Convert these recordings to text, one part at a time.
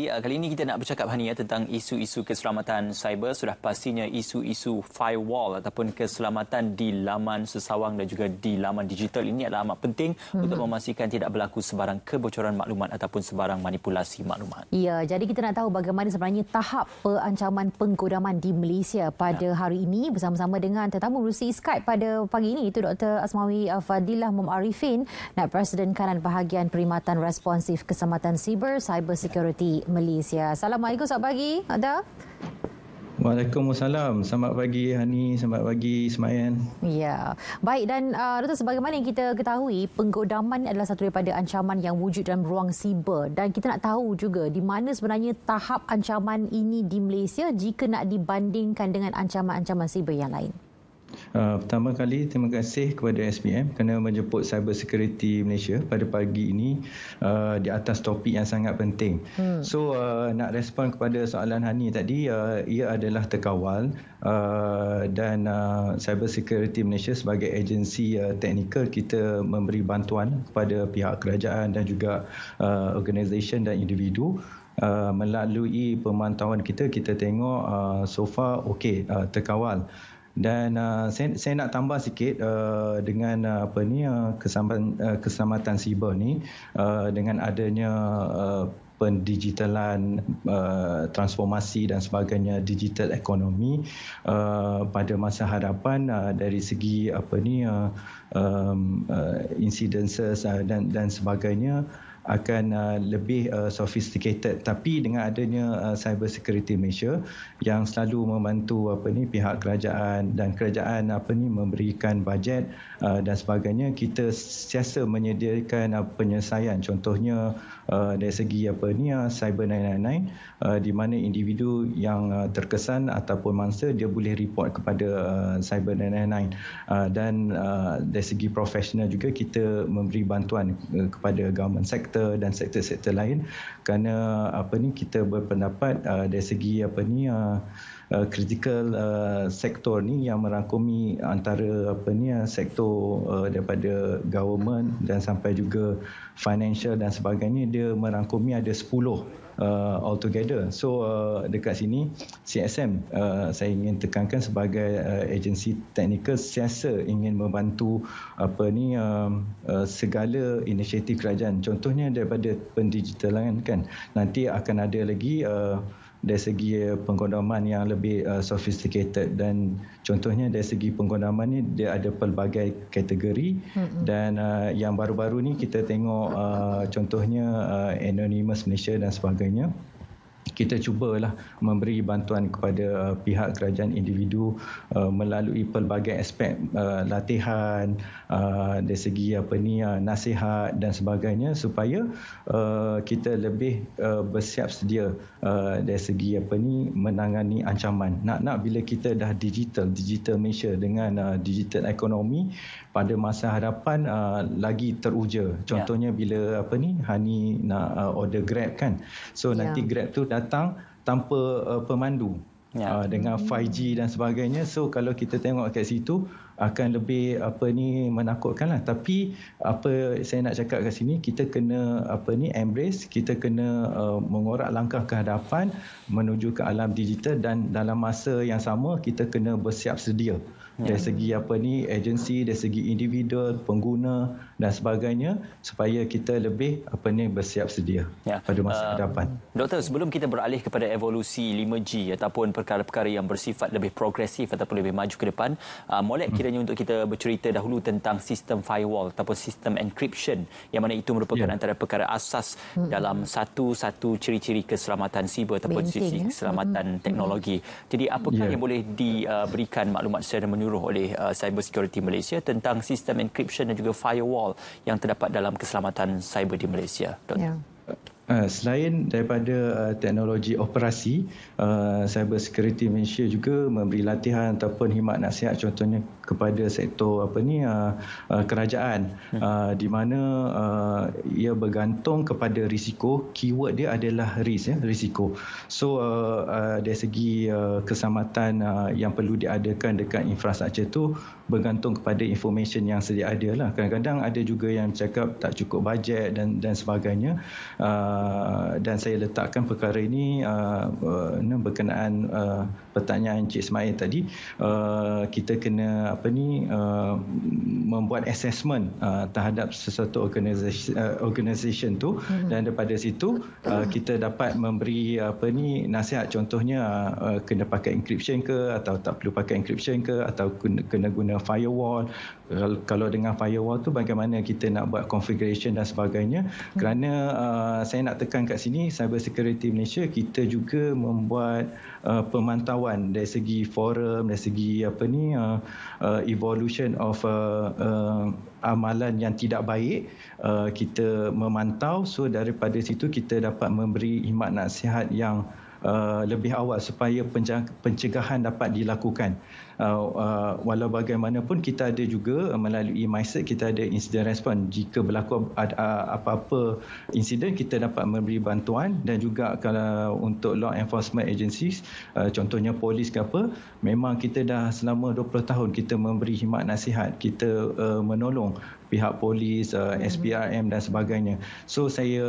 Kali ini kita nak bercakap tentang isu-isu keselamatan cyber. Sudah pastinya isu-isu firewall ataupun keselamatan di laman sesawang dan juga di laman digital ini adalah amat penting untuk memastikan tidak berlaku sebarang kebocoran maklumat ataupun sebarang manipulasi maklumat. Ya, jadi kita nak tahu bagaimana sebenarnya tahap perancaman penggodaman di Malaysia pada hari ini bersama-sama dengan tetamu melalui Skype pada pagi ini, itu Dr. Asmawi Fadilah Mumarifin, Naib Presiden Kanan Bahagian Perkhidmatan Responsif Keselamatan Siber Cyber Security Malaysia. Assalamualaikum, selamat pagi, Ada. Waalaikumsalam. Selamat pagi Hani, selamat pagi Ismail. Ya, baik, dan Doktor, sebagaimana yang kita ketahui, penggodaman adalah satu daripada ancaman yang wujud dalam ruang siber, dan kita nak tahu juga di mana sebenarnya tahap ancaman ini di Malaysia jika nak dibandingkan dengan ancaman-ancaman siber yang lain. Pertama kali, terima kasih kepada SPM kerana menjemput Cyber Security Malaysia pada pagi ini di atas topik yang sangat penting. So, nak respon kepada soalan Hani tadi, ia adalah terkawal dan Cyber Security Malaysia sebagai agensi teknikal, kita memberi bantuan kepada pihak kerajaan dan juga organisasi dan individu. Melalui pemantauan kita tengok so far okey, terkawal. Dan saya nak tambah sikit dengan keselamatan siber ni, dengan adanya pendigitalan, transformasi dan sebagainya, digital ekonomi pada masa hadapan, dari segi incidences dan sebagainya akan lebih sophisticated. Tapi dengan adanya Cyber Security Malaysia yang selalu membantu pihak kerajaan, dan kerajaan memberikan bajet dan sebagainya, kita sentiasa menyediakan penyelesaian. Contohnya dari segi Cyber 999, di mana individu yang terkesan ataupun mangsa dia boleh report kepada Cyber 999, dan dari segi profesional juga kita memberi bantuan kepada government sector dan sektor-sektor lain, kerana kita berpendapat dari segi critical sektor ni yang merangkumi antara sektor daripada government dan sampai juga financial dan sebagainya, dia merangkumi ada 10 altogether. So dekat sini CSM, saya ingin tekankan sebagai agensi teknikal, sentiasa ingin membantu segala inisiatif kerajaan. Contohnya daripada pendigitalan kan, nanti akan ada lagi dari segi penggodaman yang lebih sophisticated, dan contohnya dari segi penggodaman ni dia ada pelbagai kategori. Dan yang baru-baru ni kita tengok contohnya Anonymous Malaysia dan sebagainya. Kita cubalah memberi bantuan kepada pihak kerajaan, individu melalui pelbagai aspek latihan, dari segi nasihat dan sebagainya, supaya kita lebih bersiap sedia dari segi menangani ancaman. Nak bila kita dah digital Malaysia dengan digital ekonomi, pada masa hadapan lagi teruja. Contohnya bila Hani nak order Grab kan, so nanti Grab tu datang tanpa pemandu, dengan 5G dan sebagainya. So kalau kita tengok kat situ akan lebih menakutkanlah. Tapi saya nak cakap kat sini, kita kena embrace, kita kena mengorak langkah ke hadapan menuju ke alam digital, dan dalam masa yang sama kita kena bersiap sedia dari segi agensi, dari segi individu, pengguna dan sebagainya, supaya kita lebih bersiap sedia pada masa hadapan. Doktor, sebelum kita beralih kepada evolusi 5G ataupun perkara-perkara yang bersifat lebih progresif ataupun lebih maju ke depan, molek kiranya untuk kita bercerita dahulu tentang sistem firewall ataupun sistem encryption, yang mana itu merupakan antara perkara asas dalam satu ciri-ciri keselamatan siber ataupun sisi keselamatan teknologi. Jadi apakah yang boleh diberikan maklumat secara menyeluruh oleh Cyber Security Malaysia tentang sistem encryption dan juga firewall yang terdapat dalam keselamatan cyber di Malaysia, Dr. Selain daripada teknologi operasi, Cyber Security Malaysia juga memberi latihan ataupun khidmat nasihat, contohnya kepada sektor kerajaan, di mana ia bergantung kepada risiko. Keyword dia adalah risiko. So dari segi keselamatan yang perlu diadakan dekat infrastruktur tu bergantung kepada information yang sedia ada lah. Kadang-kadang ada juga yang cakap tak cukup bajet dan sebagainya. dan saya letakkan perkara ini berkenaan pertanyaan Encik Ismail tadi, kita kena membuat assessment terhadap sesuatu organisation tu, dan daripada situ kita dapat memberi nasihat, contohnya kena pakai encryption ke atau tak perlu pakai encryption ke, atau kena guna firewall. Kalau dengan firewall tu bagaimana kita nak buat configuration dan sebagainya. Kerana saya nak tekan kat sini, Cyber Security Malaysia kita juga membuat pemantauan dari segi forum, dari segi evolution of amalan yang tidak baik, kita memantau. So daripada situ kita dapat memberi khidmat nasihat yang lebih awal supaya pencegahan dapat dilakukan. Walau bagaimanapun kita ada juga melalui MyCert, kita ada incident response. Jika berlaku apa-apa insiden, kita dapat memberi bantuan. Dan juga kalau untuk law enforcement agencies, contohnya polis ke apa, memang kita dah selama 20 tahun kita memberi khidmat nasihat, kita menolong pihak polis, SPRM dan sebagainya. So saya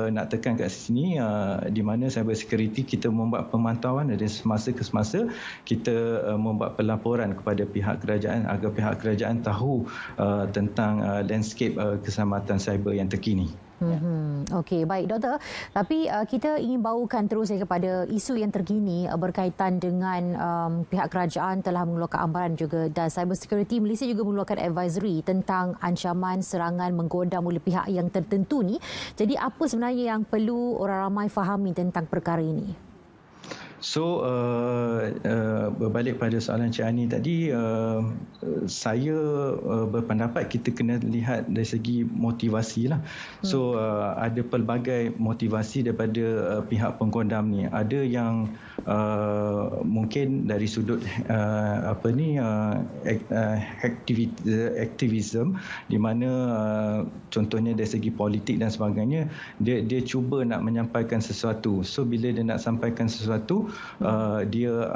nak tekan kat sini, di mana cyber security kita membuat pemantauan dari semasa ke semasa, kita membuat pelaporan kepada pihak kerajaan agar pihak kerajaan tahu tentang landscape keselamatan cyber yang terkini. Okey, baik Doktor. Tapi kita ingin bawakan terus kepada isu yang terkini berkaitan dengan pihak kerajaan telah mengeluarkan ambaran juga, dan Cyber Security Malaysia juga mengeluarkan advisory tentang ancaman serangan menggodam oleh pihak yang tertentu ni. Jadi apa sebenarnya yang perlu orang ramai fahami tentang perkara ini? So berbalik pada soalan Cik Ani tadi, saya berpendapat kita kena lihat dari segi motivasi lah. So ada pelbagai motivasi daripada pihak penggodam ni. Ada yang mungkin dari sudut aktivism, di mana contohnya dari segi politik dan sebagainya, dia cuba nak menyampaikan sesuatu. So bila dia nak sampaikan sesuatu, dia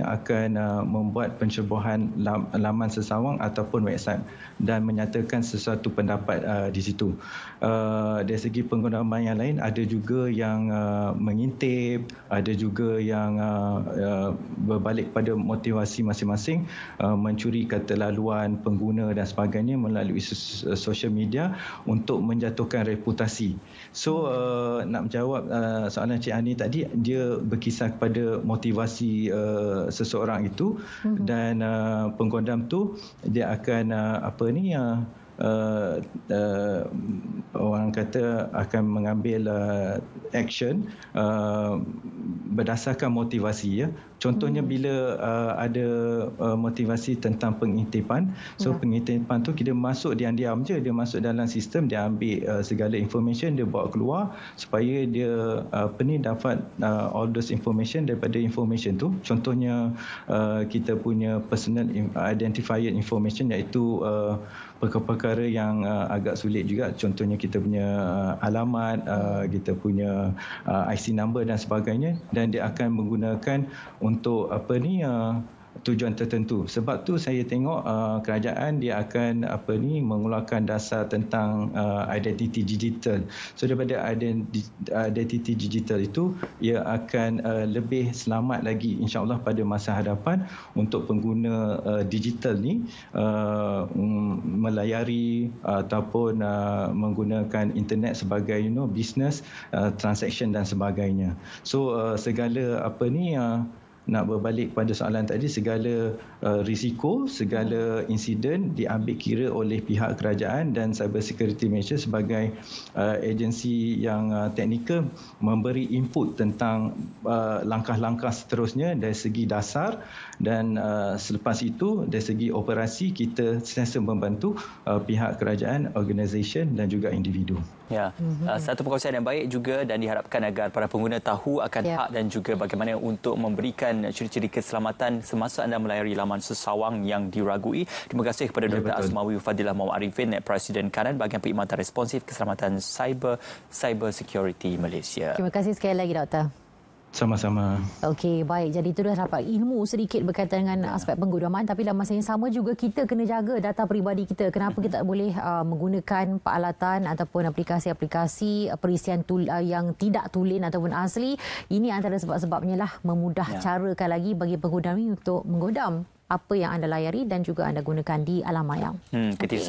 akan membuat pencerobohan laman sesawang ataupun website dan menyatakan sesuatu pendapat di situ. Dari segi penggunaan yang lain, ada juga yang mengintip, ada juga yang berbalik pada motivasi masing-masing, mencuri keterlaluan pengguna dan sebagainya melalui social media untuk menjatuhkan reputasi. So nak menjawab soalan Cik Ani tadi, dia berkisar kepada motivasi seseorang itu, dan penggodam tu dia akan orang kata akan mengambil action berdasarkan motivasi, ya. Contohnya bila ada motivasi tentang pengintipan, so pengintipan tu kita masuk diam-diam je, dia masuk dalam sistem, dia ambil segala information, dia bawa keluar supaya dia dapat all those information daripada information tu. Contohnya kita punya personal identifier information, iaitu perkara-perkara yang agak sulit juga, contohnya kita punya alamat, kita punya IC number dan sebagainya, dan dia akan menggunakan untuk tujuan tertentu. Sebab tu saya tengok kerajaan dia akan mengeluarkan dasar tentang identity digital. So daripada identity digital itu, ia akan lebih selamat lagi insya-Allah pada masa hadapan untuk pengguna digital ni melayari ataupun menggunakan internet sebagai business transaction dan sebagainya. So segala nak berbalik pada soalan tadi, segala risiko, segala insiden diambil kira oleh pihak kerajaan, dan Cyber Security Malaysia sebagai agensi yang teknikal memberi input tentang langkah-langkah seterusnya dari segi dasar, dan selepas itu dari segi operasi kita sentiasa membantu pihak kerajaan, organisation dan juga individu. Ya, satu perkongsian yang baik juga, dan diharapkan agar para pengguna tahu akan hak dan juga bagaimana untuk memberikan ciri-ciri keselamatan semasa anda melayari laman sesawang yang diragui. Terima kasih kepada Dr. Asmawi Fadilah Muhammad Arifin, Presiden Kanan Bahagian Perkhidmatan Responsif Keselamatan Cyber Security Malaysia. Terima kasih sekali lagi, Doktor. Sama-sama. Okey, baik. Jadi itu dah dapat ilmu sedikit berkaitan dengan aspek penggunaman, tapi dalam masa yang sama juga kita kena jaga data peribadi kita. Kenapa kita tak boleh menggunakan peralatan ataupun aplikasi-aplikasi perisian yang tidak tulen ataupun asli. Ini antara sebab-sebabnya lah memudah carakan lagi bagi pengguna ini untuk menggodam apa yang anda layari dan juga anda gunakan di alam maya. Okay.